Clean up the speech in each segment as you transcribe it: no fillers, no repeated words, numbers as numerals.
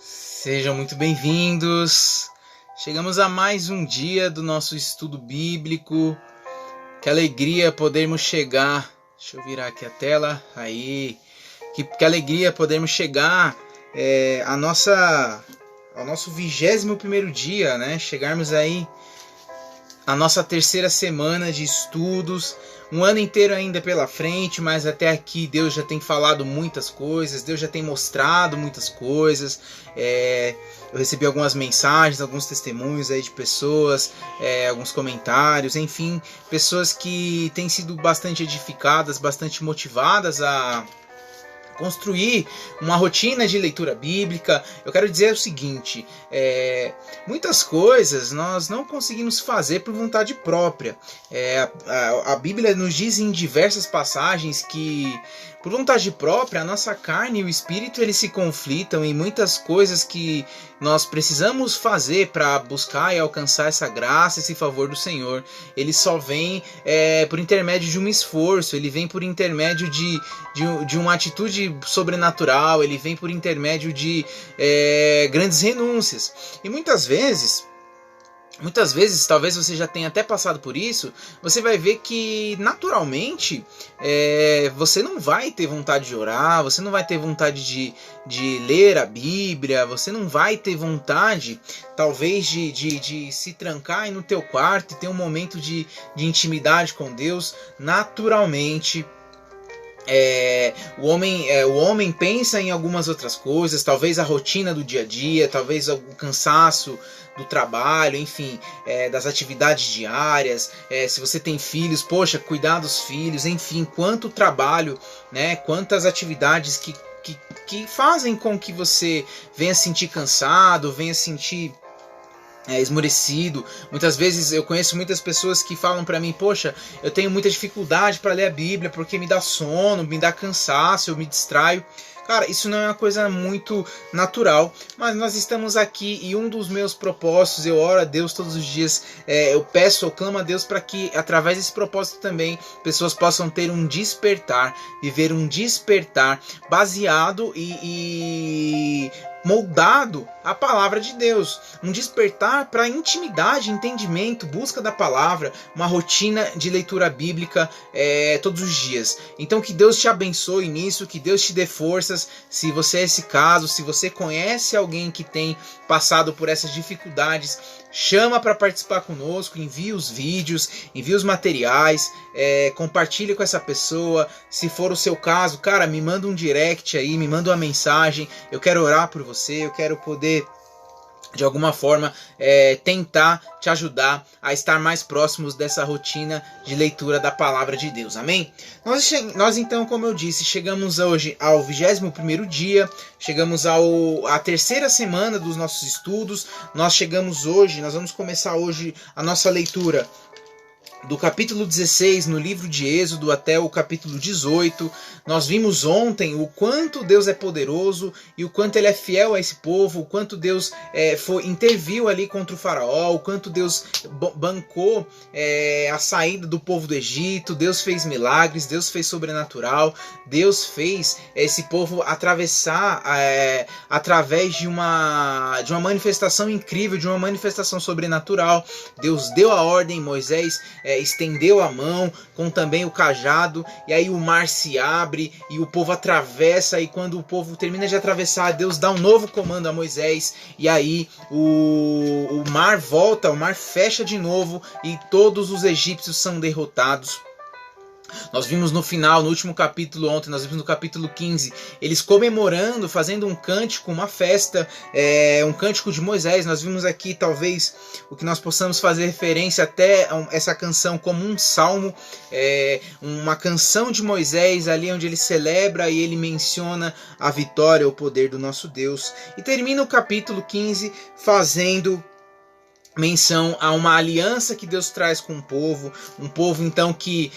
Sejam muito bem-vindos. Chegamos a mais um dia do nosso estudo bíblico. Que alegria podermos chegar. Deixa eu virar aqui a tela. Aí. Que alegria podermos chegar ao nosso 21º dia, né? Chegarmos aí a nossa terceira semana de estudos, um ano inteiro ainda pela frente, mas até aqui Deus já tem falado muitas coisas, Deus já tem mostrado muitas coisas. Eu recebi algumas mensagens, alguns testemunhos aí de pessoas, alguns comentários, enfim, pessoas que têm sido bastante edificadas, bastante motivadas a construir uma rotina de leitura bíblica. Eu quero dizer o seguinte, muitas coisas nós não conseguimos fazer por vontade própria. A Bíblia nos diz em diversas passagens que por vontade própria a nossa carne e o espírito eles se conflitam em muitas coisas que nós precisamos fazer para buscar e alcançar essa graça, esse favor do Senhor. Ele só vem por intermédio de um esforço, ele vem por intermédio de uma atitude sobrenatural, ele vem por intermédio de grandes renúncias. E muitas vezes, talvez você já tenha até passado por isso, você vai ver que naturalmente você não vai ter vontade de orar, você não vai ter vontade de ler a Bíblia, você não vai ter vontade talvez de se trancar aí no teu quarto e ter um momento de intimidade com Deus. Naturalmente o homem pensa em algumas outras coisas, talvez a rotina do dia a dia, talvez o cansaço do trabalho, enfim, das atividades diárias, se você tem filhos, poxa, cuidar dos filhos, enfim, quanto trabalho, né, quantas atividades que fazem com que você venha sentir cansado, venha sentir esmorecido. Muitas vezes eu conheço muitas pessoas que falam para mim, poxa, eu tenho muita dificuldade para ler a Bíblia porque me dá sono, me dá cansaço, eu me distraio. Cara, isso não é uma coisa muito natural, mas nós estamos aqui e um dos meus propósitos, eu oro a Deus todos os dias, eu clamo a Deus para que através desse propósito também pessoas possam ter um despertar, viver um despertar baseado e moldado à palavra de Deus, um despertar para intimidade, entendimento, busca da palavra, uma rotina de leitura bíblica todos os dias. Então que Deus te abençoe nisso, que Deus te dê forças. Se você é esse caso, se você conhece alguém que tem passado por essas dificuldades, chama para participar conosco, envia os vídeos, envia os materiais, compartilhe com essa pessoa. Se for o seu caso, cara, me manda um direct aí, me manda uma mensagem, eu quero orar por você, eu quero poder de alguma forma tentar te ajudar a estar mais próximos dessa rotina de leitura da palavra de Deus, amém? Nós então, como eu disse, chegamos hoje ao 21º dia, chegamos à terceira semana dos nossos estudos. Nós vamos começar hoje a nossa leitura do capítulo 16 no livro de Êxodo até o capítulo 18. Nós vimos ontem o quanto Deus é poderoso e o quanto Ele é fiel a esse povo, o quanto Deus interviu ali contra o faraó, o quanto Deus bancou a saída do povo do Egito. Deus fez milagres, Deus fez sobrenatural, Deus fez esse povo atravessar através de uma manifestação incrível, de uma manifestação sobrenatural. Deus deu a ordem, Moisés estendeu a mão com também o cajado, e aí o mar se abre e o povo atravessa, e quando o povo termina de atravessar, Deus dá um novo comando a Moisés, e aí o mar volta, o mar fecha de novo e todos os egípcios são derrotados. Nós vimos no final, no último capítulo ontem, nós vimos no capítulo 15, eles comemorando, fazendo um cântico, uma festa, um cântico de Moisés. Nós vimos aqui, talvez, o que nós possamos fazer referência até a essa canção como um salmo, uma canção de Moisés, ali onde ele celebra e ele menciona a vitória, o poder do nosso Deus. E termina o capítulo 15 fazendo menção a uma aliança que Deus traz com um povo então que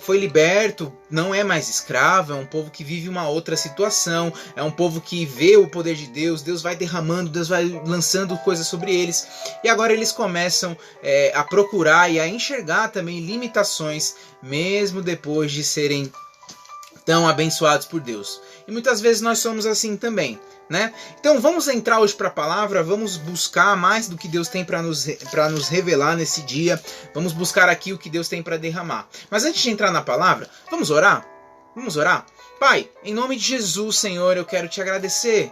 foi liberto, não é mais escravo, é um povo que vive uma outra situação, é um povo que vê o poder de Deus, Deus vai derramando, Deus vai lançando coisas sobre eles, e agora eles começam a procurar e a enxergar também limitações, mesmo depois de serem tão abençoados por Deus. E muitas vezes nós somos assim também, né? Então vamos entrar hoje para a palavra, vamos buscar mais do que Deus tem para nos revelar nesse dia. Vamos buscar aqui o que Deus tem para derramar. Mas antes de entrar na palavra, vamos orar? Vamos orar? Pai, em nome de Jesus, Senhor, eu quero te agradecer.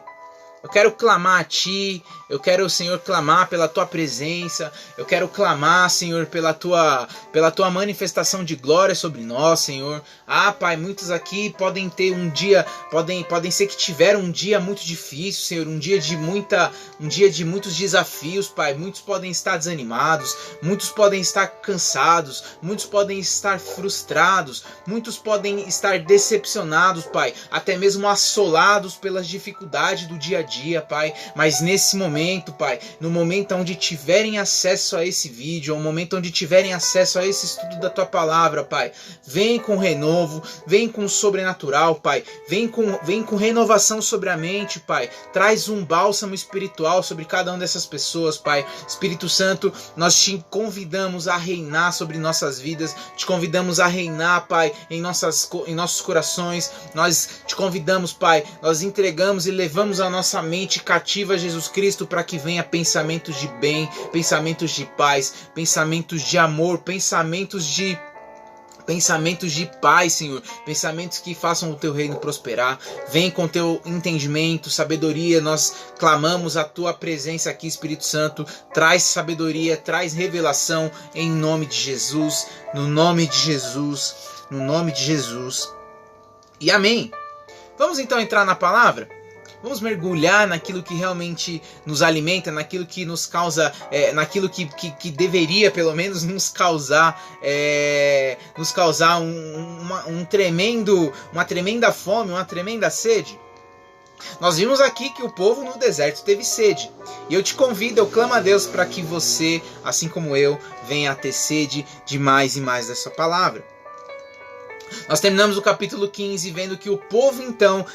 Eu quero clamar a Ti, eu quero, Senhor, clamar pela Tua presença, eu quero clamar, Senhor, pela tua manifestação de glória sobre nós, Senhor. Ah, Pai, muitos aqui podem ter um dia, podem ser que tiveram um dia muito difícil, Senhor, um dia de muitos desafios, Pai. Muitos podem estar desanimados, muitos podem estar cansados, muitos podem estar frustrados, muitos podem estar decepcionados, Pai, até mesmo assolados pelas dificuldades do dia a dia, Pai. Mas nesse momento, Pai, no momento onde tiverem acesso a esse vídeo, no momento onde tiverem acesso a esse estudo da Tua palavra, Pai, vem com renovo, vem com sobrenatural, Pai, vem com renovação sobre a mente, Pai. Traz um bálsamo espiritual sobre cada uma dessas pessoas, Pai. Espírito Santo, nós te convidamos a reinar sobre nossas vidas, te convidamos a reinar, Pai, em nossos corações. Nós te convidamos, Pai, nós entregamos e levamos a nossa mente cativa a Jesus Cristo para que venha pensamentos de bem, pensamentos de paz, pensamentos de amor, pensamentos de paz, Senhor, pensamentos que façam o Teu reino prosperar. Vem com Teu entendimento, sabedoria. Nós clamamos a Tua presença aqui, Espírito Santo. Traz sabedoria, traz revelação em nome de Jesus, no nome de Jesus, no nome de Jesus. E amém. Vamos então entrar na palavra? Vamos mergulhar naquilo que realmente nos alimenta, naquilo que nos causa, naquilo que deveria pelo menos nos causar uma tremenda fome, uma tremenda sede. Nós vimos aqui que o povo no deserto teve sede. E eu te convido, eu clamo a Deus para que você, assim como eu, venha a ter sede de mais e mais dessa palavra. Nós terminamos o capítulo 15 vendo que o povo então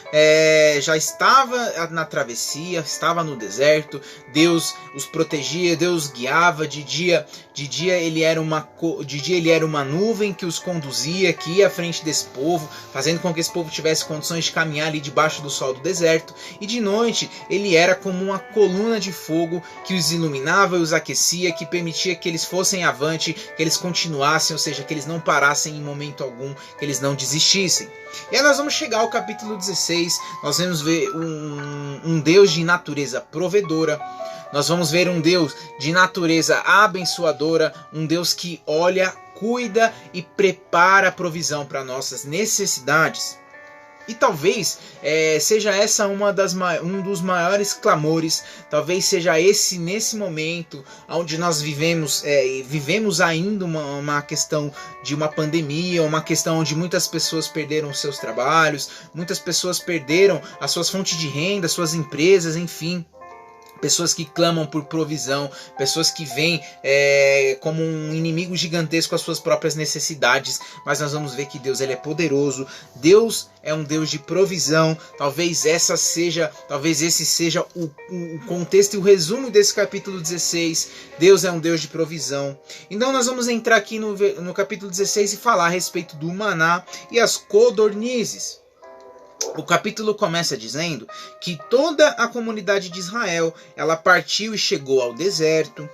já estava na travessia, estava no deserto. Deus os protegia, Deus guiava. De dia ele era uma nuvem que os conduzia, que ia à frente desse povo, fazendo com que esse povo tivesse condições de caminhar ali debaixo do sol do deserto. E de noite ele era como uma coluna de fogo que os iluminava e os aquecia, que permitia que eles fossem avante, que eles continuassem, ou seja, que eles não parassem em momento algum, que eles não desistissem. E aí nós vamos chegar ao capítulo 16, nós vamos ver um Deus de natureza provedora, nós vamos ver um Deus de natureza abençoadora, um Deus que olha, cuida e prepara a provisão para nossas necessidades. E talvez seja essa um dos maiores clamores, talvez seja esse nesse momento onde nós vivemos ainda uma questão de uma pandemia, uma questão onde muitas pessoas perderam seus trabalhos, muitas pessoas perderam as suas fontes de renda, suas empresas, enfim. Pessoas que clamam por provisão, pessoas que veem como um inimigo gigantesco as suas próprias necessidades, mas nós vamos ver que Deus ele é poderoso, Deus é um Deus de provisão. Talvez esse seja o contexto e o resumo desse capítulo 16, Deus é um Deus de provisão. Então nós vamos entrar aqui no capítulo 16 e falar a respeito do maná e as codornizes. O capítulo começa dizendo que toda a comunidade de Israel ela partiu e chegou ao deserto,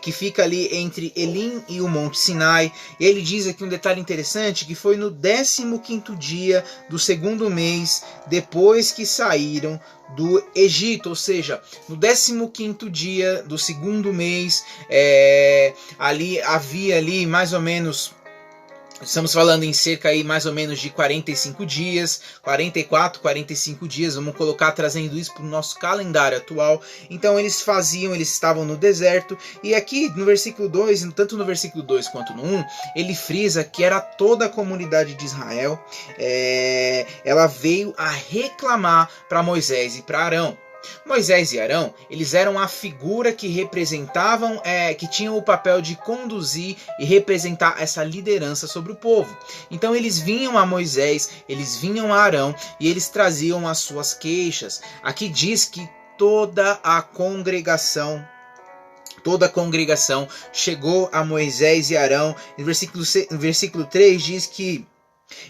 que fica ali entre Elim e o Monte Sinai. E ele diz aqui um detalhe interessante, que foi no 15º dia do segundo mês, depois que saíram do Egito, ou seja, no 15º dia do segundo mês, havia ali mais ou menos... Estamos falando em cerca aí mais ou menos de 45 dias, 44, 45 dias, vamos colocar trazendo isso para o nosso calendário atual. Então eles estavam no deserto, e aqui no versículo 2, tanto no versículo 2 quanto no 1, ele frisa que era toda a comunidade de Israel, ela veio a reclamar para Moisés e para Arão. Moisés e Arão, eles eram a figura que representavam, que tinham o papel de conduzir e representar essa liderança sobre o povo. Então eles vinham a Moisés, eles vinham a Arão e eles traziam as suas queixas. Aqui diz que toda a congregação chegou a Moisés e Arão. No versículo 3 diz que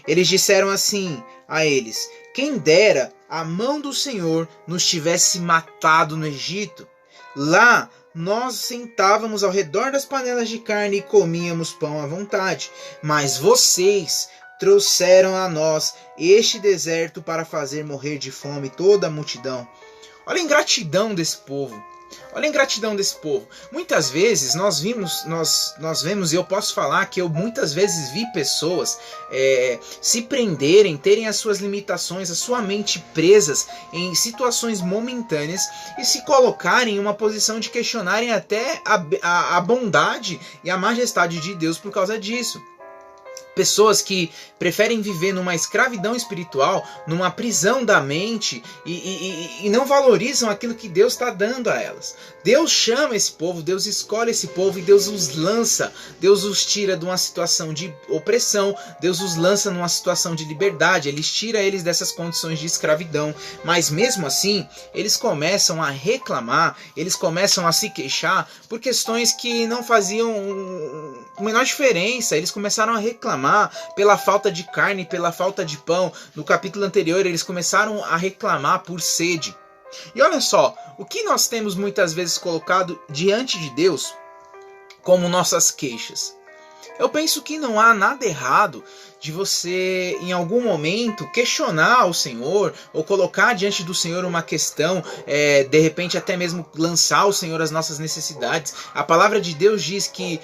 Eles disseram assim a eles: quem dera a mão do Senhor nos tivesse matado no Egito. Lá nós sentávamos ao redor das panelas de carne e comíamos pão à vontade. Mas vocês trouxeram a nós este deserto para fazer morrer de fome toda a multidão. Olha a ingratidão desse povo. Olha a ingratidão desse povo. Muitas vezes nós vemos, e eu posso falar que eu muitas vezes vi pessoas se prenderem, terem as suas limitações, a sua mente presas em situações momentâneas e se colocarem em uma posição de questionarem até a bondade e a majestade de Deus por causa disso. Pessoas que preferem viver numa escravidão espiritual, numa prisão da mente e não valorizam aquilo que Deus está dando a elas. Deus chama esse povo, Deus escolhe esse povo e Deus os lança, Deus os tira de uma situação de opressão, Deus os lança numa situação de liberdade, Ele tira eles dessas condições de escravidão. Mas mesmo assim, eles começam a reclamar, eles começam a se queixar por questões que não faziam a menor diferença. Eles começaram a reclamar pela falta de carne, pela falta de pão. No capítulo anterior, eles começaram a reclamar por sede. E olha só, o que nós temos muitas vezes colocado diante de Deus como nossas queixas? Eu penso que não há nada errado de você, em algum momento, questionar o Senhor ou colocar diante do Senhor uma questão, de repente até mesmo lançar ao Senhor as nossas necessidades. A palavra de Deus diz que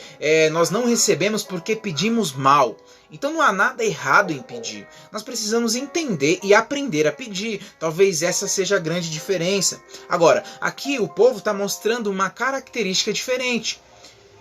nós não recebemos porque pedimos mal. Então não há nada errado em pedir. Nós precisamos entender e aprender a pedir. Talvez essa seja a grande diferença. Agora, aqui o povo está mostrando uma característica diferente.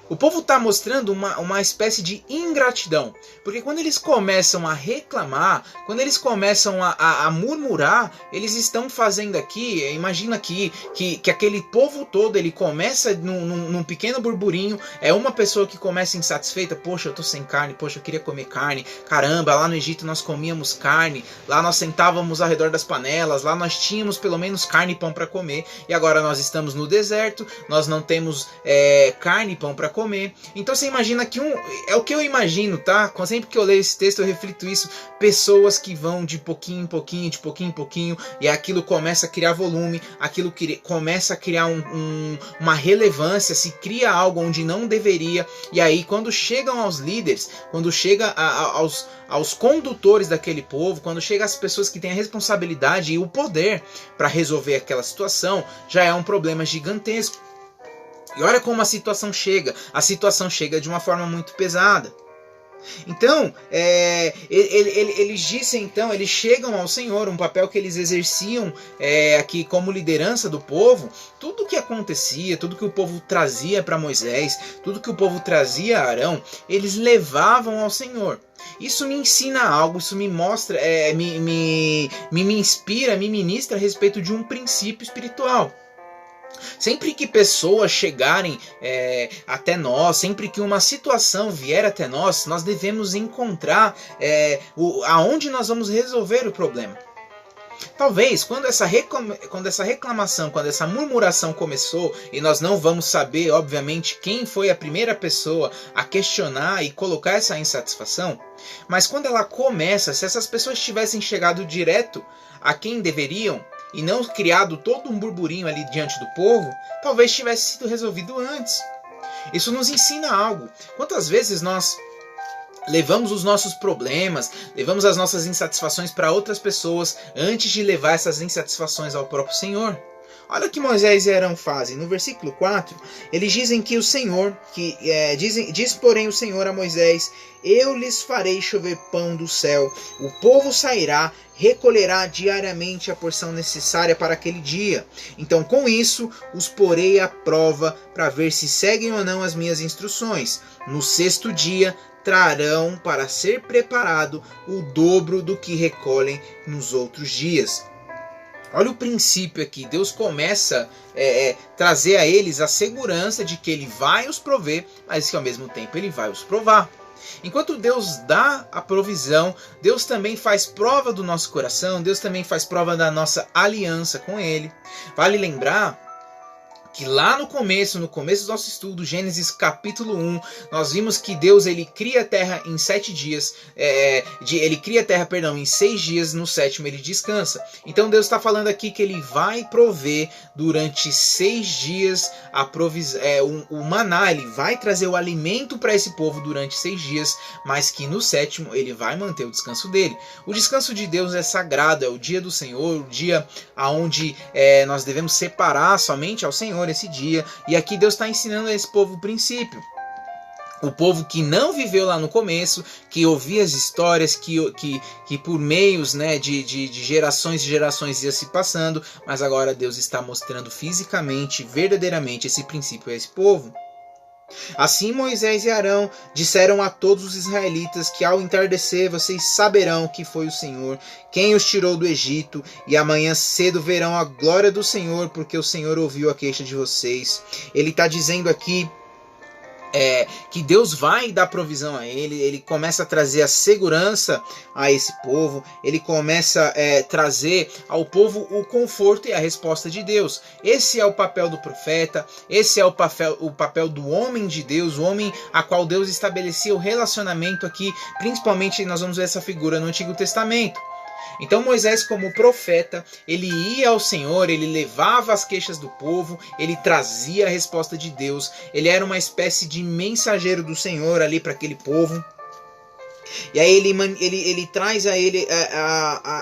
O povo está mostrando uma espécie de ingratidão. Porque quando eles começam a reclamar, quando eles começam a murmurar, eles estão fazendo aqui, imagina aqui, que aquele povo todo, ele começa num pequeno burburinho, é uma pessoa que começa insatisfeita, poxa, eu tô sem carne, poxa, eu queria comer carne, caramba, lá no Egito nós comíamos carne, lá nós sentávamos ao redor das panelas, lá nós tínhamos pelo menos carne e pão para comer, e agora nós estamos no deserto, nós não temos carne e pão para comer. Então você imagina que é o que eu imagino, tá? Sempre que eu leio esse texto eu reflito isso, pessoas que vão de pouquinho em pouquinho, de pouquinho em pouquinho, e aquilo começa a criar volume, aquilo começa a criar uma relevância, se cria algo onde não deveria, e aí quando chegam aos líderes, quando chega aos condutores daquele povo, quando chega às pessoas que têm a responsabilidade e o poder para resolver aquela situação, já é um problema gigantesco. E olha como a situação chega de uma forma muito pesada. Então, eles dizem, então, eles chegam ao Senhor, um papel que eles exerciam aqui como liderança do povo. Tudo o que acontecia, tudo que o povo trazia para Moisés, tudo que o povo trazia a Arão, eles levavam ao Senhor. Isso me ensina algo, isso me mostra, me inspira, me ministra a respeito de um princípio espiritual. Sempre que pessoas chegarem até nós, sempre que uma situação vier até nós, nós devemos encontrar aonde nós vamos resolver o problema. Talvez quando essa reclamação, quando essa murmuração começou, e nós não vamos saber, obviamente, quem foi a primeira pessoa a questionar e colocar essa insatisfação, mas quando ela começa, se essas pessoas tivessem chegado direto a quem deveriam, e não criado todo um burburinho ali diante do povo, talvez tivesse sido resolvido antes. Isso nos ensina algo. Quantas vezes nós levamos os nossos problemas, levamos as nossas insatisfações para outras pessoas antes de levar essas insatisfações ao próprio Senhor? Olha o que Moisés e Arão fazem. No versículo 4, eles dizem que o Senhor, diz porém o Senhor a Moisés: eu lhes farei chover pão do céu, o povo sairá, recolherá diariamente a porção necessária para aquele dia. Então com isso os porei à prova para ver se seguem ou não as minhas instruções. No 6º dia trarão para ser preparado o dobro do que recolhem nos outros dias. Olha o princípio aqui. Deus começa a trazer a eles a segurança de que Ele vai os prover, mas que ao mesmo tempo Ele vai os provar. Enquanto Deus dá a provisão, Deus também faz prova do nosso coração, Deus também faz prova da nossa aliança com Ele. Vale lembrar que lá no começo do nosso estudo, Gênesis capítulo 1, nós vimos que Deus ele cria a terra em 7 dias, ele cria a terra, perdão, em 6 dias, no 7º ele descansa. Então Deus está falando aqui que ele vai prover durante 6 dias o maná, ele vai trazer o alimento para esse povo durante 6 dias, mas que no 7º ele vai manter o descanso dele. O descanso de Deus é sagrado, é o dia do Senhor, o dia onde nós devemos separar somente ao Senhor esse dia, e aqui Deus está ensinando a esse povo o princípio. O povo que não viveu lá no começo, que ouvia as histórias, que por meios, né, de gerações e gerações ia se passando, mas agora Deus está mostrando fisicamente, verdadeiramente esse princípio a esse povo. Assim Moisés e Arão disseram a todos os israelitas que ao entardecer vocês saberão que foi o Senhor quem os tirou do Egito, e amanhã cedo verão a glória do Senhor, porque o Senhor ouviu a queixa de vocês. Ele está dizendo aqui que Deus vai dar provisão a ele começa a trazer a segurança a esse povo, ele começa a trazer ao povo o conforto e a resposta de Deus. Esse é o papel do profeta, esse é o papel do homem de Deus, o homem a qual Deus estabelecia o relacionamento aqui, principalmente nós vamos ver essa figura no Antigo Testamento. Então Moisés, como profeta, ele ia ao Senhor, ele levava as queixas do povo, ele trazia a resposta de Deus, ele era uma espécie de mensageiro do Senhor ali para aquele povo. E aí ele traz a ele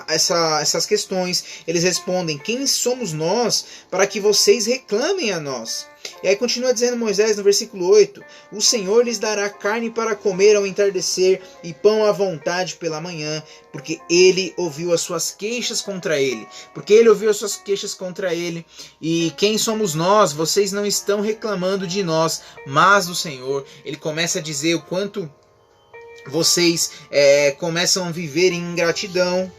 essas questões. Eles respondem: quem somos nós para que vocês reclamem a nós? E aí continua dizendo Moisés no versículo 8: o Senhor lhes dará carne para comer ao entardecer e pão à vontade pela manhã, porque ele ouviu as suas queixas contra ele. E quem somos nós? Vocês não estão reclamando de nós, mas do Senhor. Ele começa a dizer o quanto vocês começam a viver em ingratidão.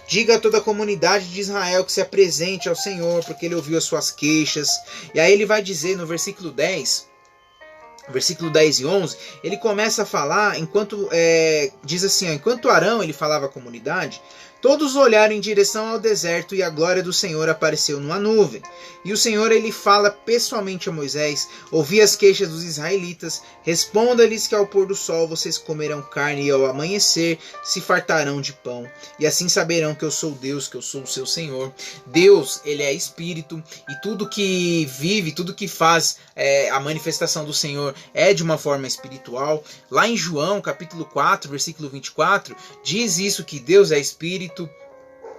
Diga a toda a comunidade de Israel que se apresente ao Senhor, porque ele ouviu as suas queixas. E aí ele vai dizer no versículo 10 e 11, ele começa a falar, diz assim, enquanto Arão ele falava à comunidade, todos olharam em direção ao deserto e a glória do Senhor apareceu numa nuvem. E o Senhor ele fala pessoalmente a Moisés: ouvi as queixas dos israelitas, responda-lhes que ao pôr do sol vocês comerão carne e ao amanhecer se fartarão de pão. E assim saberão que eu sou Deus, que eu sou o seu Senhor. Deus, ele é espírito, e tudo que vive, tudo que faz a manifestação do Senhor é de uma forma espiritual. Lá em João capítulo 4, versículo 24, diz isso, que Deus é espírito,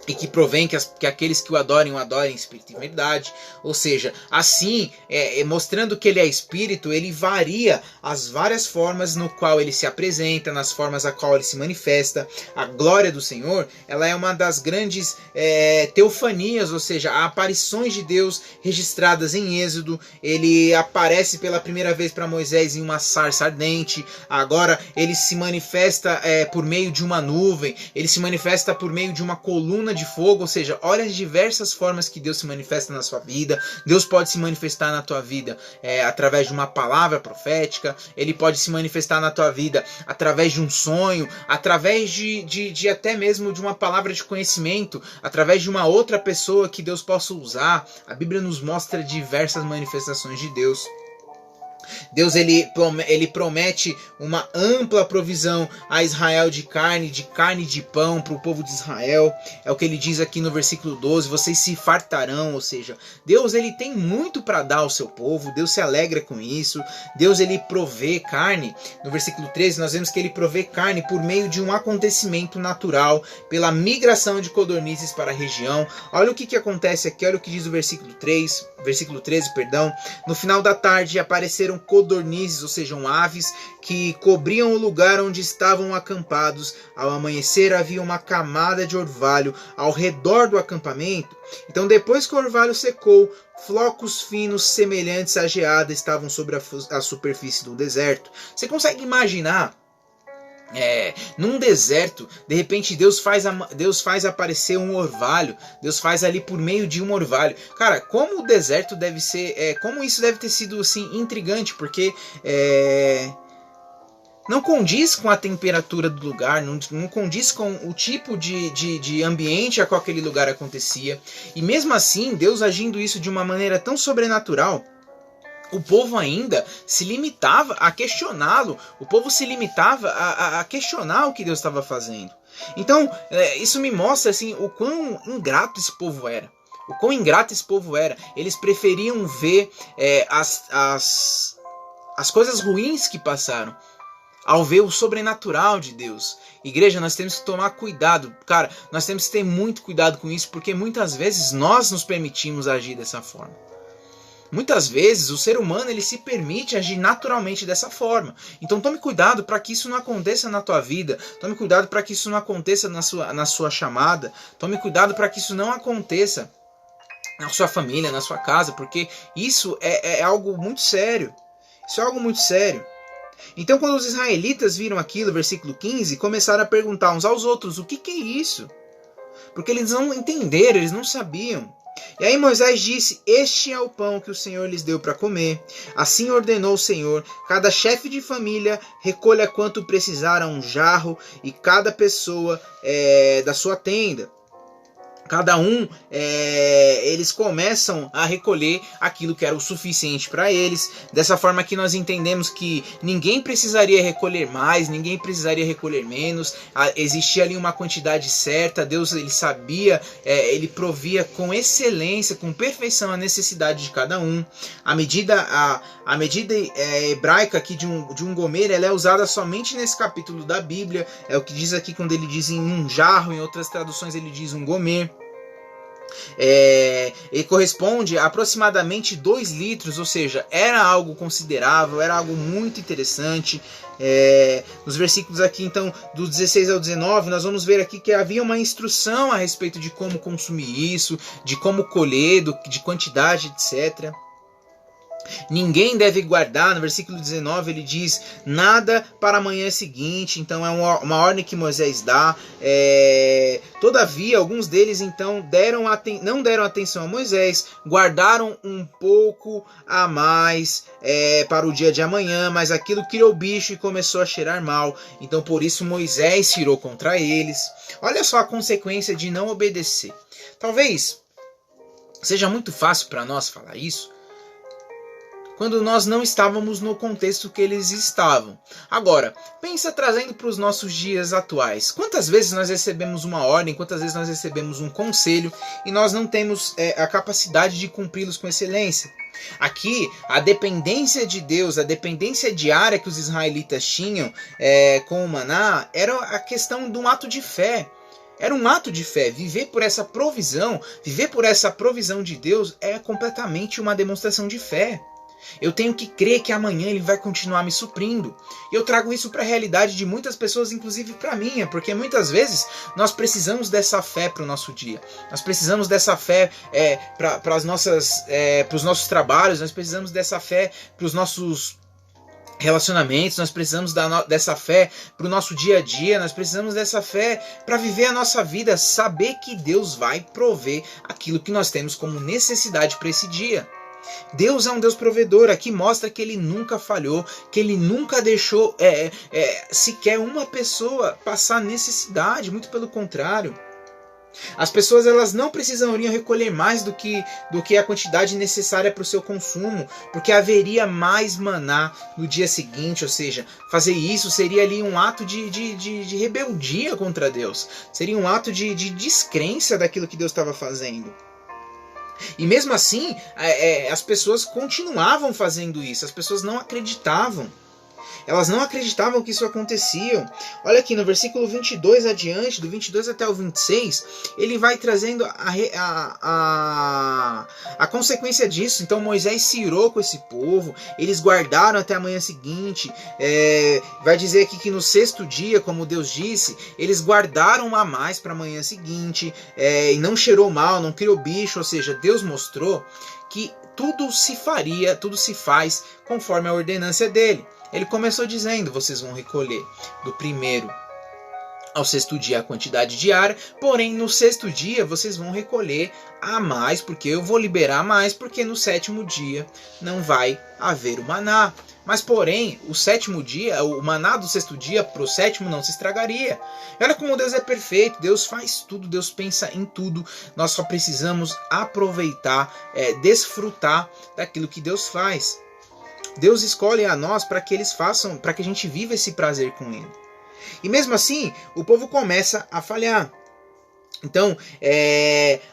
e que provém que aqueles que o adorem em espírito e verdade. Ou seja, assim, mostrando que ele é espírito, ele varia as várias formas no qual ele se apresenta, nas formas a qual ele se manifesta. A glória do Senhor, ela é uma das grandes teofanias, ou seja, aparições de Deus registradas em Êxodo. Ele aparece pela primeira vez para Moisés em uma sarça ardente. Agora ele se manifesta por meio de uma nuvem, ele se manifesta por meio de uma coluna de fogo. Ou seja, olha as diversas formas que Deus se manifesta na sua vida. Deus pode se manifestar na tua vida através de uma palavra profética, ele pode se manifestar na tua vida através de um sonho, através de até mesmo de uma palavra de conhecimento, através de uma outra pessoa que Deus possa usar. A Bíblia nos mostra diversas manifestações de Deus. Deus ele promete uma ampla provisão a Israel de carne e de pão para o povo de Israel. É o que ele diz aqui no versículo 12: vocês se fartarão. Ou seja, Deus ele tem muito para dar ao seu povo. Deus se alegra com isso. Deus ele provê carne. No versículo 13 nós vemos que ele provê carne por meio de um acontecimento natural, pela migração de codornizes para a região. Olha o que acontece aqui, olha o que diz o versículo 13, no final da tarde apareceram codornizes, ou seja, aves que cobriam o lugar onde estavam acampados. Ao amanhecer havia uma camada de orvalho ao redor do acampamento. Então, depois que o orvalho secou, flocos finos semelhantes à geada estavam sobre a superfície do deserto. Você consegue imaginar? Num deserto, de repente Deus faz aparecer um orvalho. Deus faz ali por meio de um orvalho. Cara, como o deserto deve ser, como isso deve ter sido assim intrigante, porque não condiz com a temperatura do lugar, não condiz com o tipo de ambiente a qual aquele lugar acontecia. E mesmo assim, Deus agindo isso de uma maneira tão sobrenatural, o povo ainda se limitava a questioná-lo, o povo se limitava a questionar o que Deus estava fazendo. Então, isso me mostra assim, o quão ingrato esse povo era. O quão ingrato esse povo era. Eles preferiam ver as coisas ruins que passaram, ao ver o sobrenatural de Deus. Igreja, nós temos que tomar cuidado. Cara, nós temos que ter muito cuidado com isso, porque muitas vezes nós nos permitimos agir dessa forma. Muitas vezes o ser humano ele se permite agir naturalmente dessa forma. Então tome cuidado para que isso não aconteça na tua vida. Tome cuidado para que isso não aconteça na sua chamada. Tome cuidado para que isso não aconteça na sua família, na sua casa, porque isso é algo muito sério. Isso é algo muito sério. Então quando os israelitas viram aquilo, versículo 15, começaram a perguntar uns aos outros, o que é isso? Porque eles não entenderam, eles não sabiam. E aí Moisés disse, este é o pão que o Senhor lhes deu para comer. Assim ordenou o Senhor, cada chefe de família recolha quanto precisar a um jarro, e cada pessoa da sua tenda. Cada um, eles começam a recolher aquilo que era o suficiente para eles. Dessa forma que nós entendemos que ninguém precisaria recolher mais, ninguém precisaria recolher menos. Existia ali uma quantidade certa. Deus, ele sabia, ele provia com excelência, com perfeição a necessidade de cada um. A medida hebraica aqui de um gomer, ela é usada somente nesse capítulo da Bíblia. É o que diz aqui quando ele diz em um jarro, em outras traduções ele diz um gomer. Ele corresponde a aproximadamente 2 litros, ou seja, era algo considerável, era algo muito interessante. Nos versículos aqui, então, do 16 ao 19, nós vamos ver aqui que havia uma instrução a respeito de como consumir isso, de como colher, de quantidade, etc. Ninguém deve guardar, no versículo 19 ele diz, nada para a manhã seguinte. Então é uma ordem que Moisés dá. Todavia, alguns deles então não deram atenção a Moisés, guardaram um pouco a mais para o dia de amanhã, mas aquilo criou bicho e começou a cheirar mal. Então por isso Moisés se irou contra eles. Olha só a consequência de não obedecer. Talvez seja muito fácil para nós falar isso, quando nós não estávamos no contexto que eles estavam. Agora, pensa trazendo para os nossos dias atuais. Quantas vezes nós recebemos uma ordem, quantas vezes nós recebemos um conselho e nós não temos a capacidade de cumpri-los com excelência? Aqui, a dependência de Deus, a dependência diária que os israelitas tinham com o maná, era a questão de um ato de fé. Era um ato de fé. Viver por essa provisão de Deus é completamente uma demonstração de fé. Eu tenho que crer que amanhã ele vai continuar me suprindo. E eu trago isso para a realidade de muitas pessoas, inclusive para a minha, porque muitas vezes nós precisamos dessa fé para o nosso dia. Nós precisamos dessa fé para os nossos trabalhos, nós precisamos dessa fé para os nossos relacionamentos, nós precisamos dessa fé para o nosso dia a dia, nós precisamos dessa fé para viver a nossa vida, saber que Deus vai prover aquilo que nós temos como necessidade para esse dia. Deus é um Deus provedor. Aqui mostra que ele nunca falhou, que ele nunca deixou sequer uma pessoa passar necessidade, muito pelo contrário. As pessoas elas não precisariam recolher mais do que a quantidade necessária para o seu consumo, porque haveria mais maná no dia seguinte, ou seja, fazer isso seria ali um ato de rebeldia contra Deus, seria um ato de descrença daquilo que Deus estava fazendo. E mesmo assim, as pessoas continuavam fazendo isso, as pessoas não acreditavam. Elas não acreditavam que isso acontecia. Olha aqui no versículo 22 adiante, do 22 até o 26, ele vai trazendo a consequência disso. Então Moisés se irou com esse povo, eles guardaram até a manhã seguinte. Vai dizer aqui que no 6º dia, como Deus disse, eles guardaram a mais para a manhã seguinte, e não cheirou mal, não criou bicho, ou seja, Deus mostrou que tudo se faz conforme a ordenância dele. Ele começou dizendo, vocês vão recolher do 1º ao 6º dia a quantidade diária, porém no 6º dia vocês vão recolher a mais, porque eu vou liberar mais, porque no 7º dia não vai haver o maná. Mas porém, o 7º dia, o maná do 6º dia para o 7º não se estragaria. E olha como Deus é perfeito, Deus faz tudo, Deus pensa em tudo. Nós só precisamos aproveitar, desfrutar daquilo que Deus faz. Deus escolhe a nós para que eles façam, para que a gente viva esse prazer com Ele. E mesmo assim, o povo começa a falhar. Então,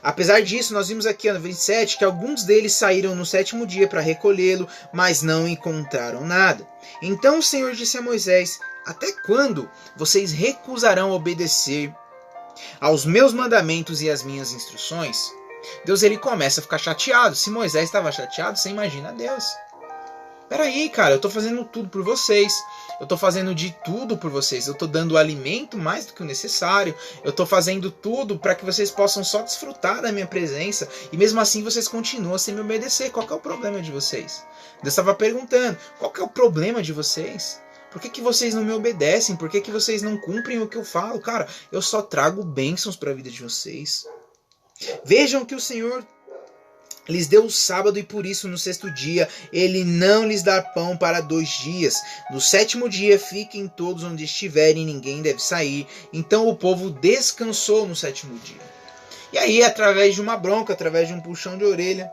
apesar disso, nós vimos aqui no 27 que alguns deles saíram no 7º dia para recolhê-lo, mas não encontraram nada. Então o Senhor disse a Moisés: até quando vocês recusarão obedecer aos meus mandamentos e às minhas instruções? Deus ele começa a ficar chateado. Se Moisés estava chateado, você imagina Deus. Peraí, cara, eu estou fazendo tudo por vocês. Eu estou fazendo de tudo por vocês. Eu estou dando alimento mais do que o necessário. Eu estou fazendo tudo para que vocês possam só desfrutar da minha presença. E mesmo assim vocês continuam sem me obedecer. Qual que é o problema de vocês? Deus estava perguntando, qual que é o problema de vocês? Por que vocês não me obedecem? Por que vocês não cumprem o que eu falo? Cara, eu só trago bênçãos para a vida de vocês. Vejam que o Senhor lhes deu o sábado e por isso no 6º dia ele não lhes dá pão para 2 dias. No 7º dia fiquem todos onde estiverem, ninguém deve sair. Então o povo descansou no 7º dia. E aí, através de uma bronca, através de um puxão de orelha,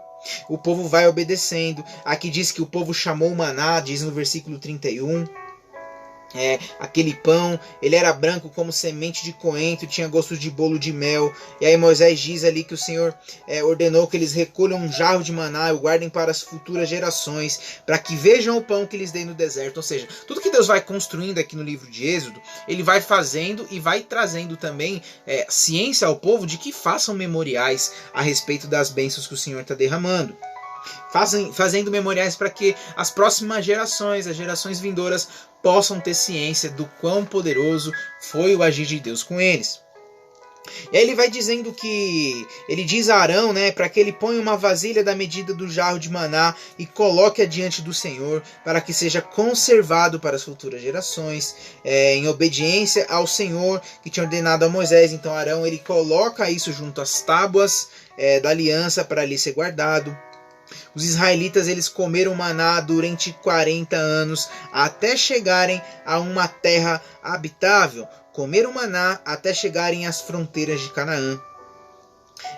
o povo vai obedecendo. Aqui diz que o povo chamou o maná, diz no versículo 31. Aquele pão, ele era branco como semente de coentro, tinha gosto de bolo de mel. E aí Moisés diz ali que o Senhor ordenou que eles recolham um jarro de maná e o guardem para as futuras gerações, para que vejam o pão que lhes dei no deserto. Ou seja, tudo que Deus vai construindo aqui no livro de Êxodo, ele vai fazendo e vai trazendo também ciência ao povo de que façam memoriais a respeito das bênçãos que o Senhor está derramando. Fazendo memoriais para que as próximas gerações, as gerações vindouras, possam ter ciência do quão poderoso foi o agir de Deus com eles. E aí ele vai dizendo que, ele diz a Arão, para que ele ponha uma vasilha da medida do jarro de maná e coloque-a diante do Senhor, para que seja conservado para as futuras gerações, em obediência ao Senhor que tinha ordenado a Moisés. Então Arão ele coloca isso junto às tábuas da aliança para ali ser guardado. Os israelitas eles comeram maná durante 40 anos até chegarem a uma terra habitável. Comeram maná até chegarem às fronteiras de Canaã.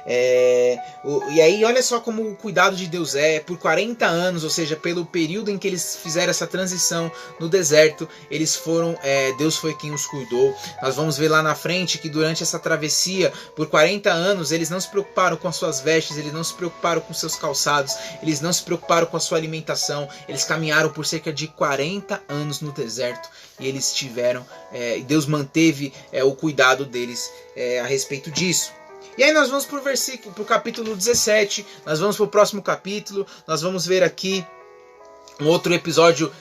E aí olha só como o cuidado de Deus por 40 anos, ou seja, pelo período em que eles fizeram essa transição no deserto, eles foram, Deus foi quem os cuidou. Nós vamos ver lá na frente que durante essa travessia, por 40 anos, eles não se preocuparam com as suas vestes, eles não se preocuparam com seus calçados, eles não se preocuparam com a sua alimentação. Eles caminharam por cerca de 40 anos no deserto e eles tiveram, Deus manteve o cuidado deles a respeito disso. E aí nós vamos para o capítulo 17, nós vamos para o próximo capítulo, nós vamos ver aqui um outro episódio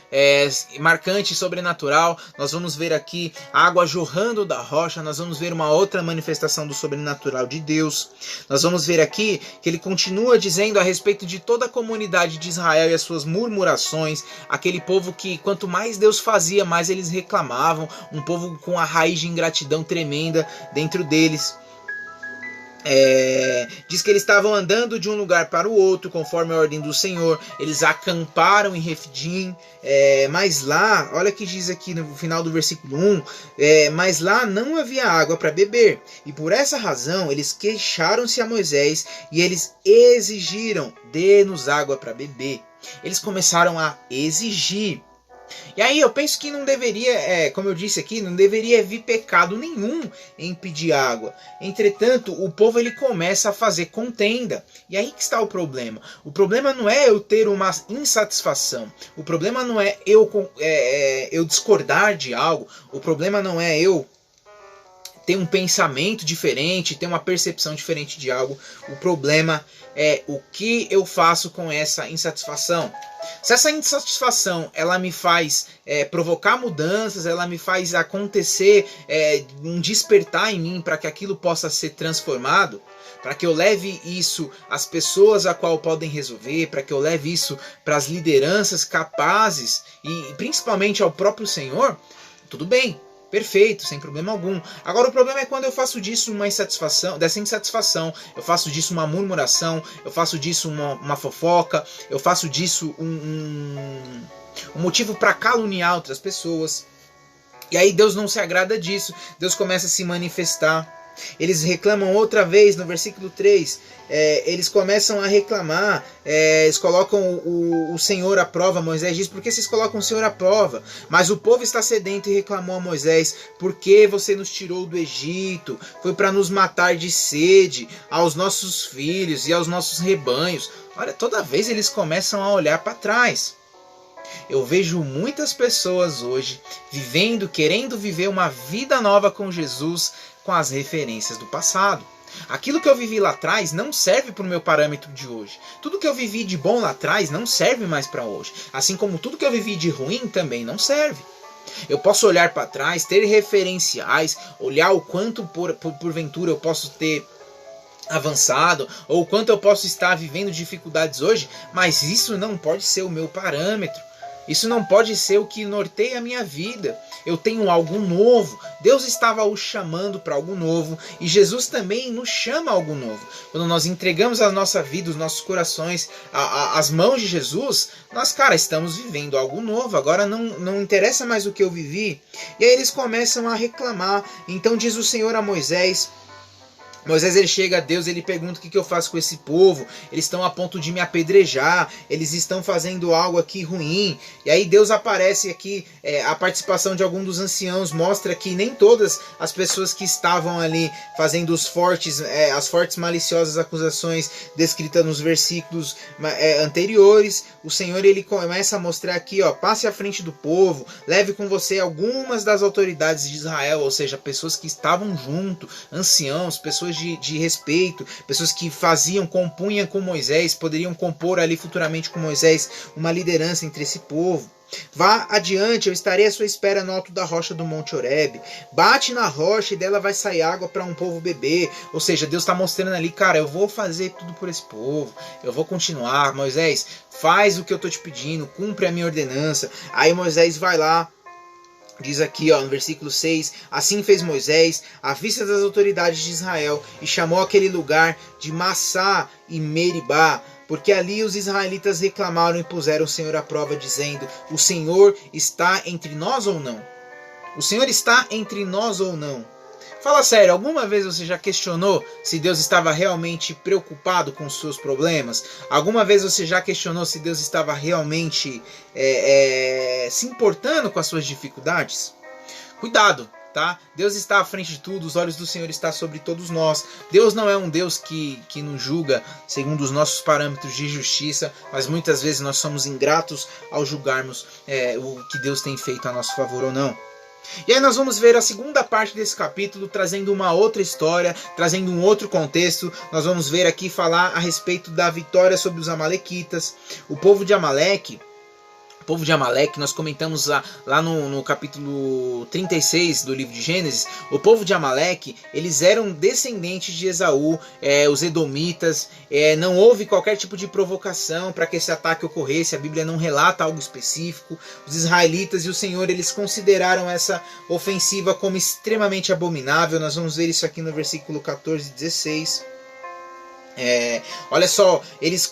marcante e sobrenatural. Nós vamos ver aqui a água jorrando da rocha, nós vamos ver uma outra manifestação do sobrenatural de Deus. Nós vamos ver aqui que ele continua dizendo a respeito de toda a comunidade de Israel e as suas murmurações, aquele povo que quanto mais Deus fazia, mais eles reclamavam, um povo com a raiz de ingratidão tremenda dentro deles. Diz que eles estavam andando de um lugar para o outro conforme a ordem do Senhor. Eles acamparam em Refidim, mas lá, olha que diz aqui no final do versículo 1, mas lá não havia água para beber, e por essa razão eles queixaram-se a Moisés e eles exigiram: dê-nos água para beber. Eles começaram a exigir. E aí eu penso que não deveria, como eu disse aqui, não deveria vir pecado nenhum em pedir água. Entretanto, o povo ele começa a fazer contenda. E aí que está o problema. O problema não é eu ter uma insatisfação. O problema não é eu discordar de algo. O problema não é eu ter um pensamento diferente, ter uma percepção diferente de algo. O problema é o que eu faço com essa insatisfação. Se essa insatisfação ela me faz provocar mudanças, ela me faz acontecer um despertar em mim para que aquilo possa ser transformado, para que eu leve isso às pessoas a qual podem resolver, para que eu leve isso para as lideranças capazes e principalmente ao próprio Senhor, tudo bem. Perfeito, sem problema algum. Agora o problema é quando eu faço disso uma insatisfação, dessa insatisfação, eu faço disso uma murmuração, eu faço disso uma fofoca, eu faço disso um motivo para caluniar outras pessoas. E aí Deus não se agrada disso, Deus começa a se manifestar. Eles reclamam outra vez no versículo 3. Eles começam a reclamar, eles colocam o Senhor à prova. Moisés diz: por que vocês colocam o Senhor à prova? Mas o povo está sedento e reclamou a Moisés: por que você nos tirou do Egito? Foi para nos matar de sede, aos nossos filhos e aos nossos rebanhos. Olha, toda vez eles começam a olhar para trás. Eu vejo muitas pessoas hoje querendo viver uma vida nova com Jesus, com as referências do passado. Aquilo que eu vivi lá atrás não serve para o meu parâmetro de hoje. Tudo que eu vivi de bom lá atrás não serve mais para hoje. Assim como tudo que eu vivi de ruim também não serve. Eu posso olhar para trás, ter referenciais, olhar o quanto porventura eu posso ter avançado, ou o quanto eu posso estar vivendo dificuldades hoje, mas isso não pode ser o meu parâmetro. Isso não pode ser o que norteia a minha vida. Eu tenho algo novo. Deus estava o chamando para algo novo. E Jesus também nos chama a algo novo. Quando nós entregamos a nossa vida, os nossos corações, as mãos de Jesus, nós, estamos vivendo algo novo. Agora não interessa mais o que eu vivi. E aí eles começam a reclamar. Então diz o Senhor a Moisés... Moisés, ele chega a Deus, ele pergunta: o que eu faço com esse povo? Eles estão a ponto de me apedrejar, eles estão fazendo algo aqui ruim. E aí Deus aparece aqui, a participação de algum dos anciãos mostra que nem todas as pessoas que estavam ali fazendo as fortes maliciosas acusações descritas nos versículos anteriores. O Senhor, ele começa a mostrar aqui, passe à frente do povo, leve com você algumas das autoridades de Israel, ou seja, pessoas que estavam junto, anciãos, pessoas de respeito, pessoas que compunham com Moisés, poderiam compor ali futuramente com Moisés uma liderança entre esse povo. Vá adiante, eu estarei à sua espera no alto da rocha do Monte Horebe. Bate na rocha e dela vai sair água para um povo beber. Ou seja, Deus está mostrando ali: eu vou fazer tudo por esse povo, eu vou continuar. Moisés, faz o que eu estou te pedindo, cumpre a minha ordenança. Aí Moisés vai lá. Diz aqui no versículo 6, assim fez Moisés à vista das autoridades de Israel e chamou aquele lugar de Massá e Meribá, porque ali os israelitas reclamaram e puseram o Senhor à prova, dizendo: o Senhor está entre nós ou não? O Senhor está entre nós ou não? Fala sério, alguma vez você já questionou se Deus estava realmente preocupado com os seus problemas? Alguma vez você já questionou se Deus estava realmente se importando com as suas dificuldades? Cuidado, tá? Deus está à frente de tudo, os olhos do Senhor estão sobre todos nós. Deus não é um Deus que nos julga segundo os nossos parâmetros de justiça, mas muitas vezes nós somos ingratos ao julgarmos o que Deus tem feito a nosso favor ou não. E aí nós vamos ver a segunda parte desse capítulo, trazendo uma outra história, trazendo um outro contexto. Nós vamos ver aqui falar a respeito da vitória sobre os amalequitas. O povo de Amaleque, nós comentamos lá no capítulo 36 do livro de Gênesis. O povo de Amaleque, eles eram descendentes de Esaú, os edomitas. Não houve qualquer tipo de provocação para que esse ataque ocorresse. A Bíblia não relata algo específico. Os israelitas e o Senhor, eles consideraram essa ofensiva como extremamente abominável. Nós vamos ver isso aqui no versículo 14 e 16. Olha só, eles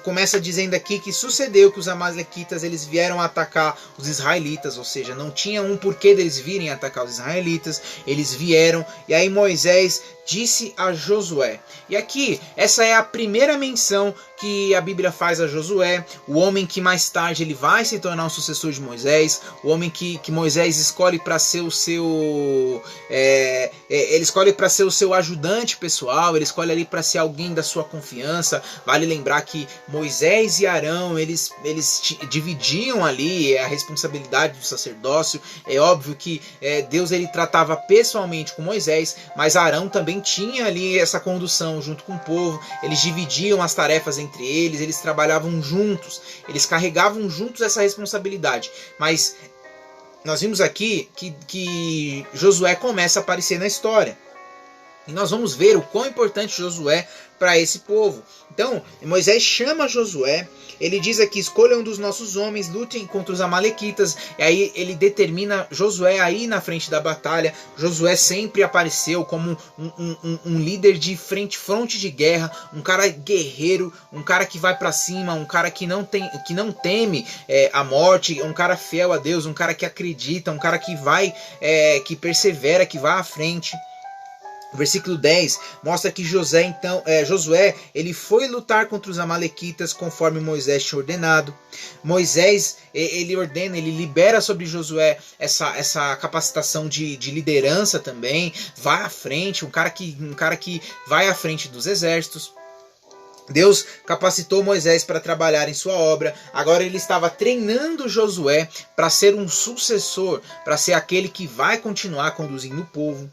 começam dizendo aqui que sucedeu que os amalequitas eles vieram atacar os israelitas, ou seja, não tinha um porquê deles virem atacar os israelitas, eles vieram, e aí Moisés disse a Josué. E aqui, essa é a primeira menção que a Bíblia faz a Josué, o homem que mais tarde ele vai se tornar um sucessor de Moisés, o homem que Moisés escolhe para ser o seu ele escolhe para ser o seu ajudante pessoal, ele escolhe ali para ser alguém da sua confiança. Vale lembrar que Moisés e Arão, eles dividiam ali a responsabilidade do sacerdócio. É óbvio que Deus ele tratava pessoalmente com Moisés, mas Arão também tinha ali essa condução junto com o povo. Eles dividiam as tarefas entre eles, eles trabalhavam juntos, eles carregavam juntos essa responsabilidade. Mas nós vimos aqui que Josué começa a aparecer na história. E nós vamos ver o quão importante Josué para esse povo. Então, Moisés chama Josué, ele diz aqui: escolha um dos nossos homens, lutem contra os amalequitas. E aí ele determina Josué aí na frente da batalha. Josué sempre apareceu como um líder de fronte de guerra, um cara guerreiro, um cara que vai para cima, um cara que não teme a morte, um cara fiel a Deus, um cara que acredita, um cara que vai, que persevera, que vai à frente. O versículo 10 mostra que Josué, ele foi lutar contra os amalequitas conforme Moisés tinha ordenado. Moisés, ele ordena, ele libera sobre Josué essa capacitação de liderança também. Vai à frente, um cara que vai à frente dos exércitos. Deus capacitou Moisés para trabalhar em sua obra. Agora ele estava treinando Josué para ser um sucessor, para ser aquele que vai continuar conduzindo o povo.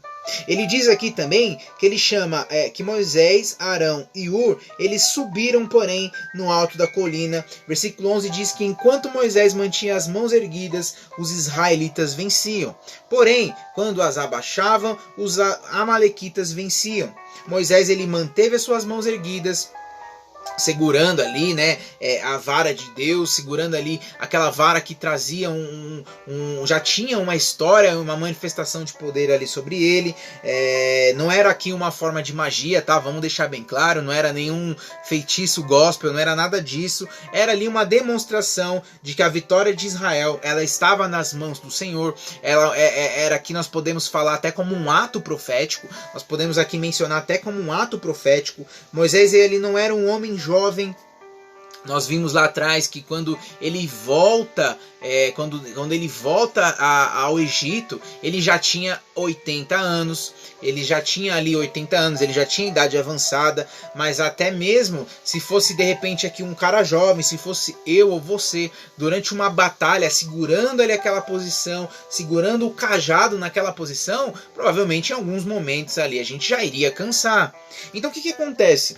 Ele diz aqui também que ele chama que Moisés, Arão e Hur, eles subiram, porém, no alto da colina. Versículo 11 diz que enquanto Moisés mantinha as mãos erguidas, os israelitas venciam. Porém, quando as abaixavam, os amalequitas venciam. Moisés, ele manteve as suas mãos erguidas, segurando ali, né, a vara de Deus, segurando ali aquela vara que trazia já tinha uma história, uma manifestação de poder ali sobre ele. Não era aqui uma forma de magia, tá? Vamos deixar bem claro, não era nenhum feitiço gospel, não era nada disso. Era ali uma demonstração de que a vitória de Israel, ela estava nas mãos do Senhor. Ela era aqui, nós podemos falar até como um ato profético. Nós podemos aqui mencionar até como um ato profético. Moisés, ele não era um homem jovem. Nós vimos lá atrás que quando ele volta, quando ele volta ao Egito, ele já tinha 80 anos, ele já tinha ali 80 anos, ele já tinha idade avançada, mas até mesmo se fosse de repente aqui um cara jovem, se fosse eu ou você, durante uma batalha, segurando ali aquela posição, segurando o cajado naquela posição, provavelmente em alguns momentos ali a gente já iria cansar. Então o que acontece?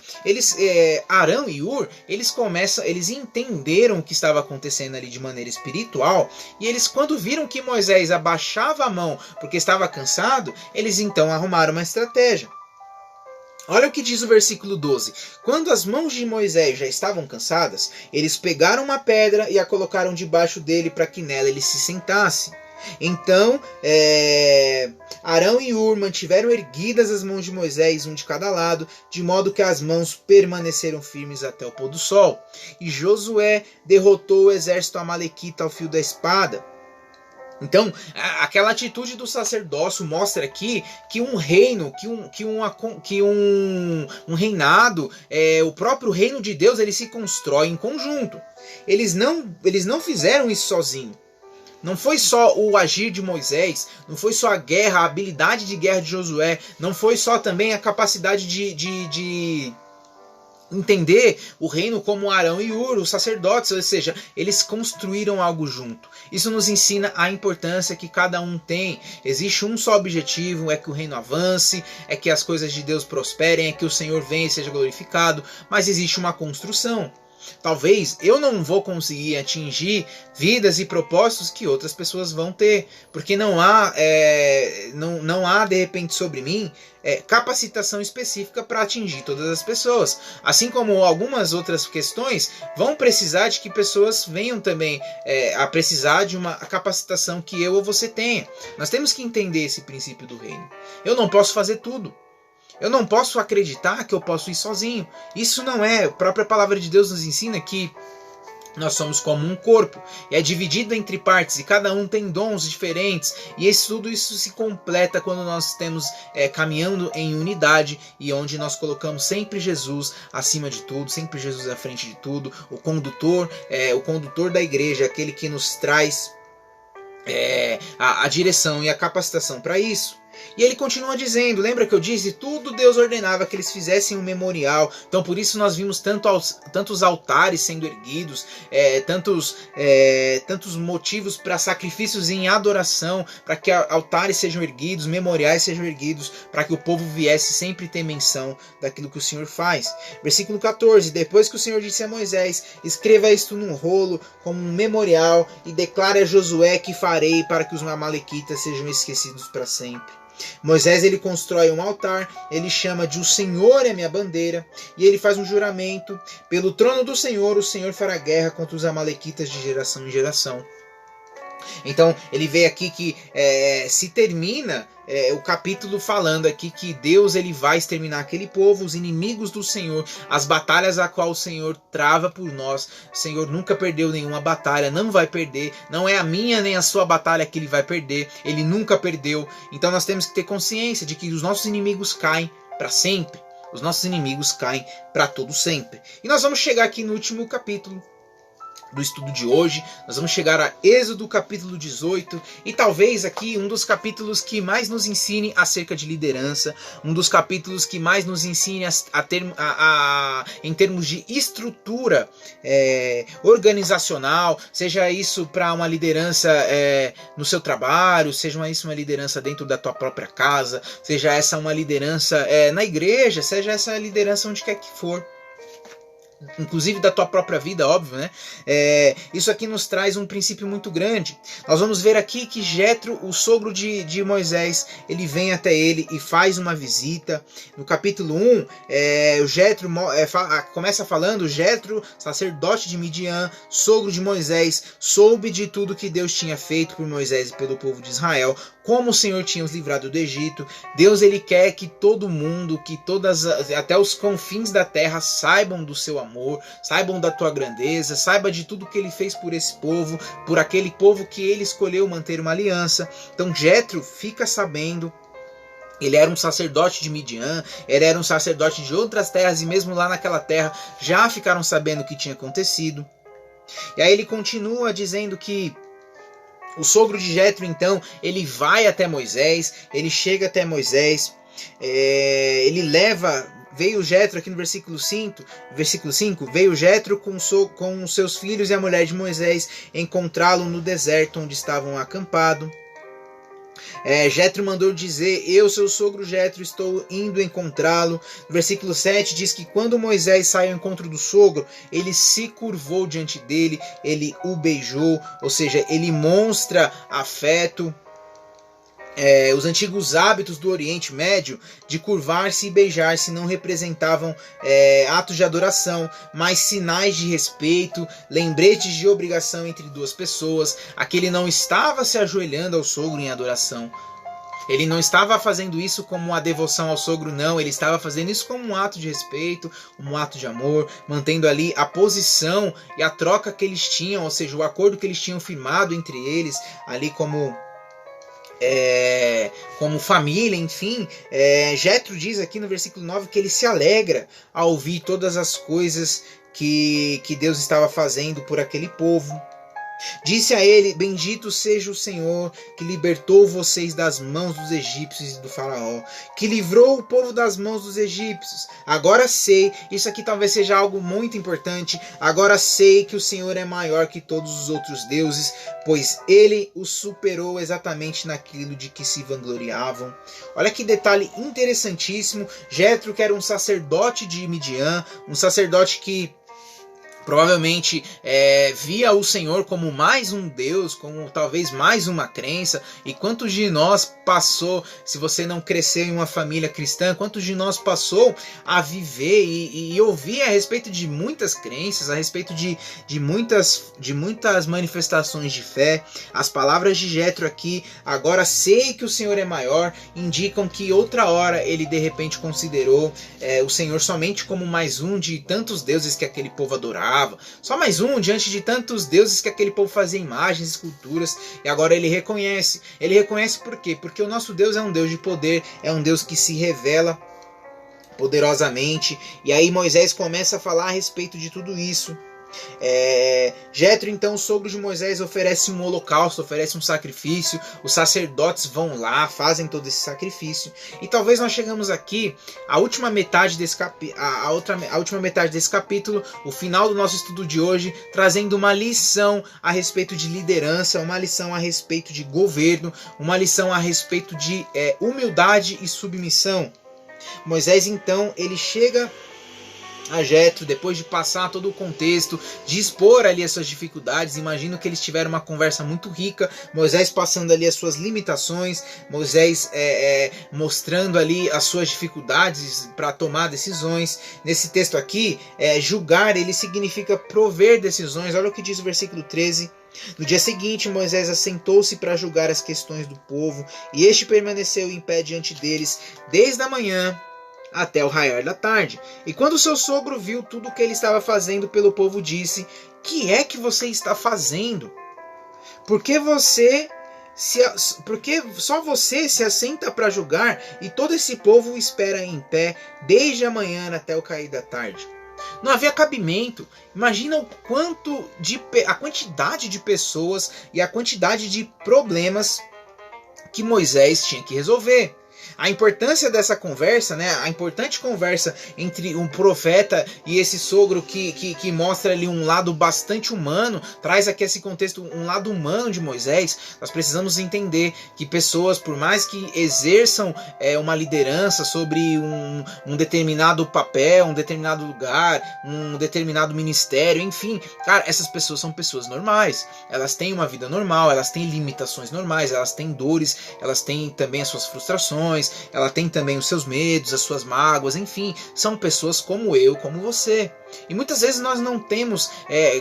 Arão e Hur, eles entenderam o que estava acontecendo ali de maneira espiritual, e eles, quando viram que Moisés abaixava a mão porque estava cansado, eles então arrumaram uma estratégia. Olha o que diz o versículo 12. Quando as mãos de Moisés já estavam cansadas, eles pegaram uma pedra e a colocaram debaixo dele para que nela ele se sentasse. Então, Arão e Hur mantiveram erguidas as mãos de Moisés, um de cada lado, de modo que as mãos permaneceram firmes até o pôr do sol. E Josué derrotou o exército amalequita ao fio da espada. Então, aquela atitude do sacerdócio mostra aqui que um reino, um reinado, o próprio reino de Deus, ele se constrói em conjunto. Eles não fizeram isso sozinhos. Não foi só o agir de Moisés, não foi só a guerra, a habilidade de guerra de Josué, não foi só também a capacidade de entender o reino como Arão e Hur, os sacerdotes, ou seja, eles construíram algo junto. Isso nos ensina a importância que cada um tem. Existe um só objetivo, é que o reino avance, é que as coisas de Deus prosperem, é que o Senhor venha e seja glorificado, mas existe uma construção. Talvez eu não vou conseguir atingir vidas e propósitos que outras pessoas vão ter, porque não há de repente sobre mim capacitação específica para atingir todas as pessoas. Assim como algumas outras questões vão precisar de que pessoas venham também a precisar de uma capacitação que eu ou você tenha. Nós temos que entender esse princípio do reino. Eu não posso fazer tudo. Eu não posso acreditar que eu posso ir sozinho. Isso não é. A própria palavra de Deus nos ensina que nós somos como um corpo. E é dividido entre partes. E cada um tem dons diferentes. E tudo isso se completa quando nós estamos caminhando em unidade. E onde nós colocamos sempre Jesus acima de tudo. Sempre Jesus à frente de tudo. O condutor da igreja. Aquele que nos traz a direção e a capacitação para isso. E ele continua dizendo, lembra que eu disse, tudo Deus ordenava que eles fizessem um memorial. Então por isso nós vimos tantos altares sendo erguidos, tantos motivos para sacrifícios em adoração, para que altares sejam erguidos, memoriais sejam erguidos, para que o povo viesse sempre ter menção daquilo que o Senhor faz. Versículo 14, depois que o Senhor disse a Moisés, escreva isto num rolo como um memorial e declare a Josué que farei para que os amalequitas sejam esquecidos para sempre. Moisés, ele constrói um altar, ele chama de o Senhor é minha bandeira, e ele faz um juramento, pelo trono do Senhor, o Senhor fará guerra contra os amalequitas de geração em geração. Então ele vê aqui que se termina o capítulo falando aqui que Deus ele vai exterminar aquele povo, os inimigos do Senhor, as batalhas a qual o Senhor trava por nós. O Senhor nunca perdeu nenhuma batalha, não vai perder, não é a minha nem a sua batalha que ele vai perder, ele nunca perdeu. Então nós temos que ter consciência de que os nossos inimigos caem para sempre, os nossos inimigos caem para todo sempre. E nós vamos chegar aqui no último capítulo do estudo de hoje, nós vamos chegar a Êxodo capítulo 18, e talvez aqui um dos capítulos que mais nos ensine acerca de liderança, um dos capítulos que mais nos ensine em termos de estrutura organizacional, seja isso para uma liderança no seu trabalho, seja isso uma liderança dentro da tua própria casa, seja essa uma liderança na igreja, seja essa liderança onde quer que for, inclusive da tua própria vida, óbvio, né? Isso aqui nos traz um princípio muito grande. Nós vamos ver aqui que Jetro, o sogro de Moisés, ele vem até ele e faz uma visita. No capítulo 1, o Jetro começa falando: Jetro, sacerdote de Midian, sogro de Moisés, soube de tudo que Deus tinha feito por Moisés e pelo povo de Israel, como o Senhor tinha os livrado do Egito. Deus ele quer que todo mundo, que até os confins da terra saibam do seu amor, saibam da tua grandeza, saiba de tudo que ele fez por esse povo, por aquele povo que ele escolheu manter uma aliança. Então Jetro fica sabendo. Ele era um sacerdote de Midian, ele era um sacerdote de outras terras, e mesmo lá naquela terra já ficaram sabendo o que tinha acontecido. E aí ele continua dizendo que o sogro de Jetro, então, ele vai até Moisés, ele chega até Moisés, veio Jetro aqui no versículo 5, veio Jetro com seus filhos e a mulher de Moisés encontrá-lo no deserto onde estavam acampados. Jetro mandou dizer: eu, seu sogro Jetro, estou indo encontrá-lo. No versículo 7 diz que quando Moisés sai ao encontro do sogro, ele se curvou diante dele, ele o beijou, ou seja, ele mostra afeto. Os antigos hábitos do Oriente Médio de curvar-se e beijar-se não representavam atos de adoração, mas sinais de respeito, lembretes de obrigação entre duas pessoas. Aquele não estava se ajoelhando ao sogro em adoração. Ele não estava fazendo isso como uma devoção ao sogro, não. Ele estava fazendo isso como um ato de respeito, um ato de amor, mantendo ali a posição e a troca que eles tinham, ou seja, o acordo que eles tinham firmado entre eles, ali como família, enfim. Jetro diz aqui no versículo 9 que ele se alegra ao ouvir todas as coisas que Deus estava fazendo por aquele povo. Disse a ele: bendito seja o Senhor que libertou vocês das mãos dos egípcios e do faraó, que livrou o povo das mãos dos egípcios. Agora sei, isso aqui talvez seja algo muito importante, agora sei que o Senhor é maior que todos os outros deuses, pois ele os superou exatamente naquilo de que se vangloriavam. Olha que detalhe interessantíssimo. Jetro, que era um sacerdote de Midian, um sacerdote que provavelmente via o Senhor como mais um Deus, como talvez mais uma crença. E quantos de nós passou, se você não cresceu em uma família cristã, quantos de nós passou a viver e ouvir a respeito de muitas crenças, a respeito de muitas manifestações de fé. As palavras de Jetro aqui, agora sei que o Senhor é maior, indicam que outra hora ele de repente considerou o Senhor somente como mais um de tantos deuses que aquele povo adorava. Só mais um diante de tantos deuses que aquele povo fazia imagens, esculturas, e agora ele reconhece. Ele reconhece por quê? Porque o nosso Deus é um Deus de poder, é um Deus que se revela poderosamente. E aí Moisés começa a falar a respeito de tudo isso. Jetro, então, o sogro de Moisés, oferece um holocausto, oferece um sacrifício. Os sacerdotes vão lá, fazem todo esse sacrifício. E talvez nós chegamos aqui à última metade desse última metade desse capítulo, o final do nosso estudo de hoje, trazendo uma lição a respeito de liderança, uma lição a respeito de governo, uma lição a respeito de humildade e submissão. Moisés, então, ele chega a Jetro, depois de passar todo o contexto, de expor ali as suas dificuldades. Imagino que eles tiveram uma conversa muito rica, Moisés passando ali as suas limitações, Moisés mostrando ali as suas dificuldades para tomar decisões. Nesse texto aqui, julgar, ele significa prover decisões. Olha o que diz o versículo 13. No dia seguinte, Moisés assentou-se para julgar as questões do povo, e este permaneceu em pé diante deles desde a manhã até o raiar da tarde. E quando seu sogro viu tudo o que ele estava fazendo pelo povo, disse: que é que você está fazendo? Porque só você se assenta para julgar, e todo esse povo o espera em pé desde a manhã até o cair da tarde. Não havia cabimento. Imagina a quantidade de pessoas e a quantidade de problemas que Moisés tinha que resolver. A importância dessa conversa, né? A importante conversa entre um profeta e esse sogro que mostra ali um lado bastante humano, traz aqui esse contexto, um lado humano de Moisés. Nós precisamos entender que pessoas, por mais que exerçam uma liderança sobre um determinado papel, um determinado lugar, um determinado ministério, enfim, cara, essas pessoas são pessoas normais. Elas têm uma vida normal, elas têm limitações normais, elas têm dores, elas têm também as suas frustrações, ela tem também os seus medos, as suas mágoas, enfim, são pessoas como eu, como você. E muitas vezes nós não temos,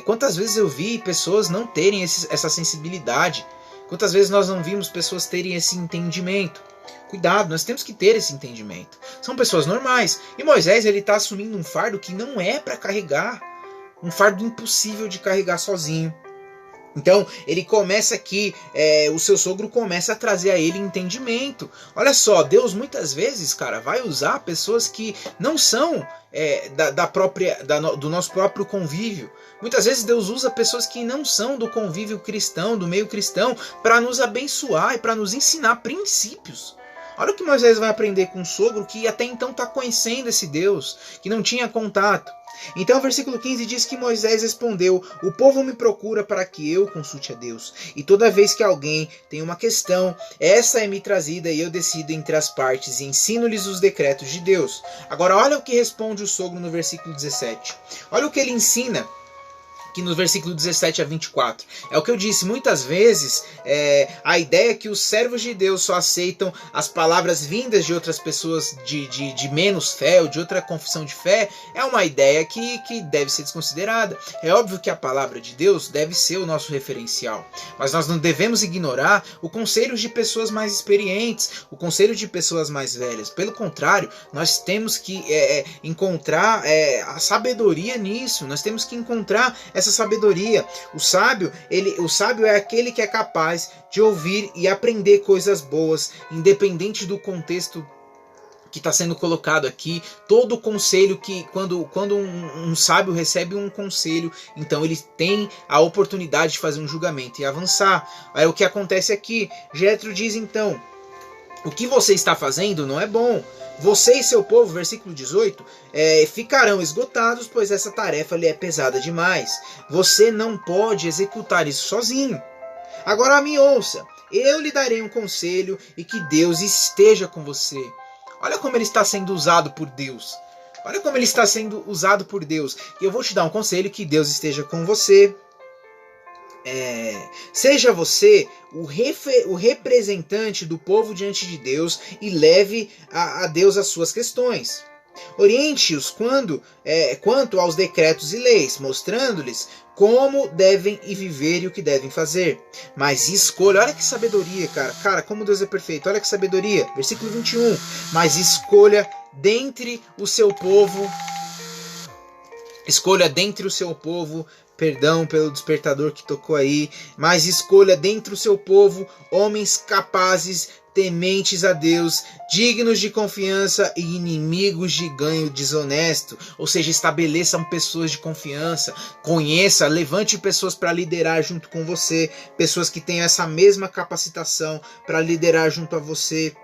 quantas vezes eu vi pessoas não terem essa sensibilidade, quantas vezes nós não vimos pessoas terem esse entendimento. Cuidado, nós temos que ter esse entendimento. São pessoas normais. E Moisés, ele está assumindo um fardo que não é para carregar, um fardo impossível de carregar sozinho. Então, ele começa aqui, o seu sogro começa a trazer a ele entendimento. Olha só, Deus muitas vezes, cara, vai usar pessoas que não são do nosso próprio convívio. Muitas vezes Deus usa pessoas que não são do convívio cristão, do meio cristão, para nos abençoar e para nos ensinar princípios. Olha o que Moisés vai aprender com o sogro que até então está conhecendo esse Deus, que não tinha contato. Então o versículo 15 diz que Moisés respondeu: o povo me procura para que eu consulte a Deus. E toda vez que alguém tem uma questão, essa é me trazida e eu decido entre as partes e ensino-lhes os decretos de Deus. Agora olha o que responde o sogro no versículo 17. Olha o que ele ensina aqui no versículo 17 a 24. É o que eu disse, muitas vezes a ideia é que os servos de Deus só aceitam as palavras vindas de outras pessoas de menos fé ou de outra confissão de fé, é uma ideia que deve ser desconsiderada. É óbvio que a palavra de Deus deve ser o nosso referencial, mas nós não devemos ignorar o conselho de pessoas mais experientes, o conselho de pessoas mais velhas. Pelo contrário, nós temos que encontrar a sabedoria nisso, nós temos que encontrar essa sabedoria. O sábio é aquele que é capaz de ouvir e aprender coisas boas, independente do contexto que está sendo colocado aqui. Todo conselho que quando um sábio recebe um conselho, então ele tem a oportunidade de fazer um julgamento e avançar. Aí o que acontece aqui, Jetro diz então: o que você está fazendo não é bom. Você e seu povo, versículo 18, ficarão esgotados, pois essa tarefa lhe é pesada demais. Você não pode executar isso sozinho. Agora me ouça, eu lhe darei um conselho e que Deus esteja com você. Olha como ele está sendo usado por Deus. Olha como ele está sendo usado por Deus. E eu vou te dar um conselho: que Deus esteja com você. Seja você o representante do povo diante de Deus e leve a Deus as suas questões. Oriente-os quanto aos decretos e leis, mostrando-lhes como devem viver e o que devem fazer. Mas escolha, olha que sabedoria, cara, como Deus é perfeito, olha que sabedoria. Versículo 21, mas escolha dentre o seu povo, perdão pelo despertador que tocou aí, mas escolha dentre o seu povo homens capazes, tementes a Deus, dignos de confiança e inimigos de ganho desonesto. Ou seja, estabeleçam pessoas de confiança, conheça, levante pessoas para liderar junto com você, pessoas que tenham essa mesma capacitação para liderar junto a você.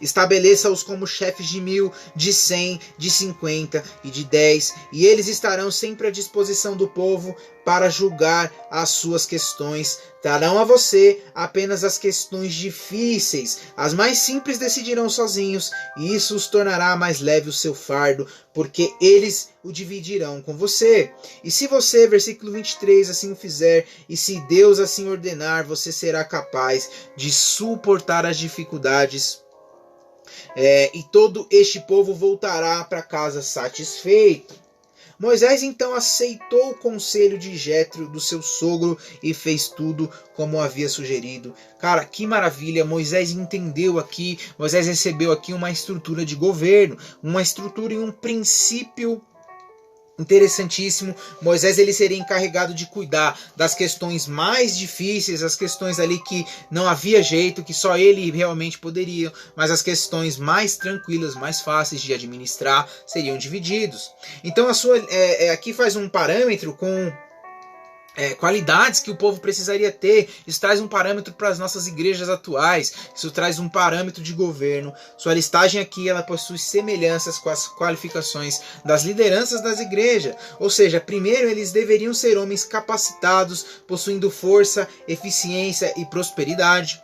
Estabeleça-os como chefes de 1000, de 100, de 50 e de 10, e eles estarão sempre à disposição do povo para julgar as suas questões. Trarão a você apenas as questões difíceis. As mais simples decidirão sozinhos, e isso os tornará mais leve o seu fardo, porque eles o dividirão com você. E se você, versículo 23, assim o fizer, e se Deus assim ordenar, você será capaz de suportar as dificuldades. E todo este povo voltará para casa satisfeito. Moisés então aceitou o conselho de Jétro, do seu sogro, e fez tudo como havia sugerido. Cara, que maravilha! Moisés entendeu aqui, Moisés recebeu aqui uma estrutura de governo, uma estrutura e um princípio interessantíssimo. Moisés ele seria encarregado de cuidar das questões mais difíceis, as questões ali que não havia jeito, que só ele realmente poderia, mas as questões mais tranquilas, mais fáceis de administrar seriam divididos. Então aqui faz um parâmetro com qualidades que o povo precisaria ter. Isso traz um parâmetro para as nossas igrejas atuais, isso traz um parâmetro de governo. Sua listagem aqui ela possui semelhanças com as qualificações das lideranças das igrejas, ou seja, primeiro eles deveriam ser homens capacitados, possuindo força, eficiência e prosperidade.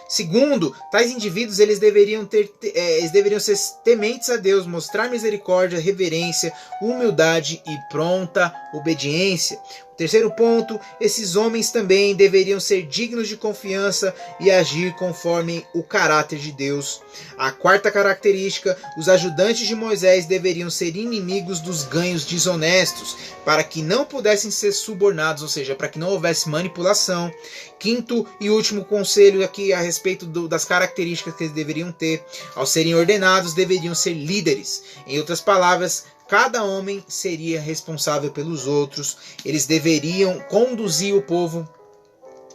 Segundo, tais indivíduos eles deveriam ser tementes a Deus, mostrar misericórdia, reverência, humildade e pronta obediência. Terceiro ponto, esses homens também deveriam ser dignos de confiança e agir conforme o caráter de Deus. A quarta característica, os ajudantes de Moisés deveriam ser inimigos dos ganhos desonestos, para que não pudessem ser subornados, ou seja, para que não houvesse manipulação. Quinto e último conselho aqui a respeito das características que eles deveriam ter. Ao serem ordenados, deveriam ser líderes. Em outras palavras, cada homem seria responsável pelos outros. Eles deveriam conduzir o povo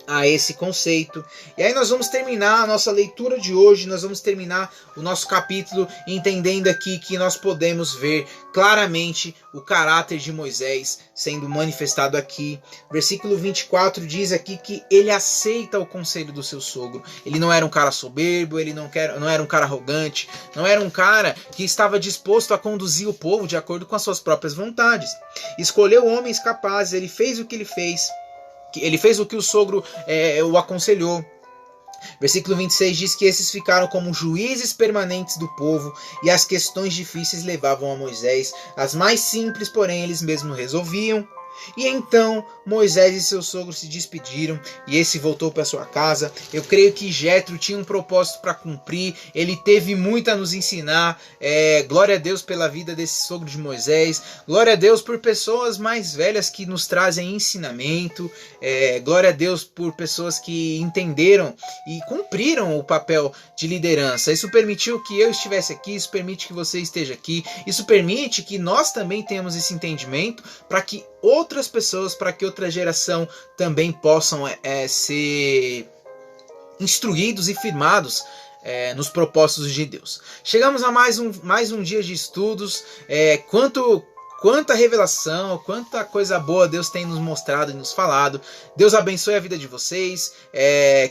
a esse conceito. E aí nós vamos terminar a nossa leitura de hoje, nós vamos terminar o nosso capítulo entendendo aqui que nós podemos ver claramente o caráter de Moisés sendo manifestado aqui. Versículo 24 diz aqui que ele aceita o conselho do seu sogro. Ele não era um cara soberbo, ele não era um cara arrogante, não era um cara que estava disposto a conduzir o povo de acordo com as suas próprias vontades. Escolheu homens capazes, ele fez o que ele fez. Ele fez o que o sogro o aconselhou. Versículo 26 diz que esses ficaram como juízes permanentes do povo, e as questões difíceis levavam a Moisés. As mais simples, porém, eles mesmos resolviam. E então Moisés e seu sogro se despediram, e esse voltou para sua casa. Eu creio que Jétro tinha um propósito para cumprir, ele teve muito a nos ensinar. Glória a Deus pela vida desse sogro de Moisés, glória a Deus por pessoas mais velhas que nos trazem ensinamento, glória a Deus por pessoas que entenderam e cumpriram o papel de liderança. Isso permitiu que eu estivesse aqui, isso permite que você esteja aqui, isso permite que nós também tenhamos esse entendimento para que outras pessoas, para que outra geração também possam ser instruídos e firmados nos propósitos de Deus. Chegamos a mais um dia de estudos. Quanta revelação, quanta coisa boa Deus tem nos mostrado e nos falado. Deus abençoe a vida de vocês,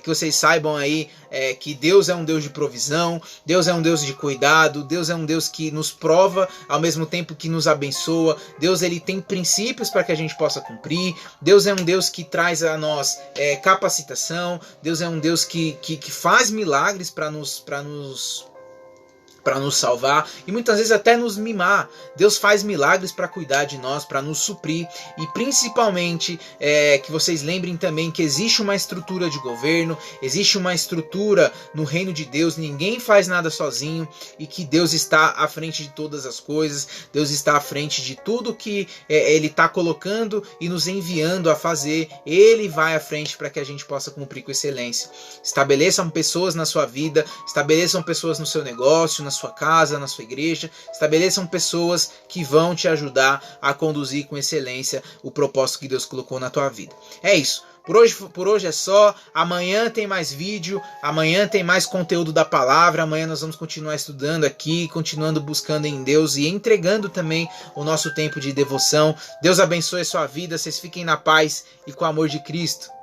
que vocês saibam aí que Deus é um Deus de provisão, Deus é um Deus de cuidado, Deus é um Deus que nos prova ao mesmo tempo que nos abençoa. Deus ele tem princípios para que a gente possa cumprir. Deus é um Deus que traz a nós capacitação. Deus é um Deus que faz milagres para nos salvar e muitas vezes até nos mimar. Deus faz milagres para cuidar de nós, para nos suprir, e principalmente que vocês lembrem também que existe uma estrutura de governo, existe uma estrutura no reino de Deus, ninguém faz nada sozinho, e que Deus está à frente de todas as coisas, Deus está à frente de tudo que Ele está colocando e nos enviando a fazer. Ele vai à frente para que a gente possa cumprir com excelência. Estabeleçam pessoas na sua vida, estabeleçam pessoas no seu negócio, na sua casa, na sua igreja. Estabeleçam pessoas que vão te ajudar a conduzir com excelência o propósito que Deus colocou na tua vida. É isso. Por hoje é só. Amanhã tem mais vídeo, amanhã tem mais conteúdo da palavra, amanhã nós vamos continuar estudando aqui, continuando buscando em Deus e entregando também o nosso tempo de devoção. Deus abençoe a sua vida, vocês fiquem na paz e com o amor de Cristo.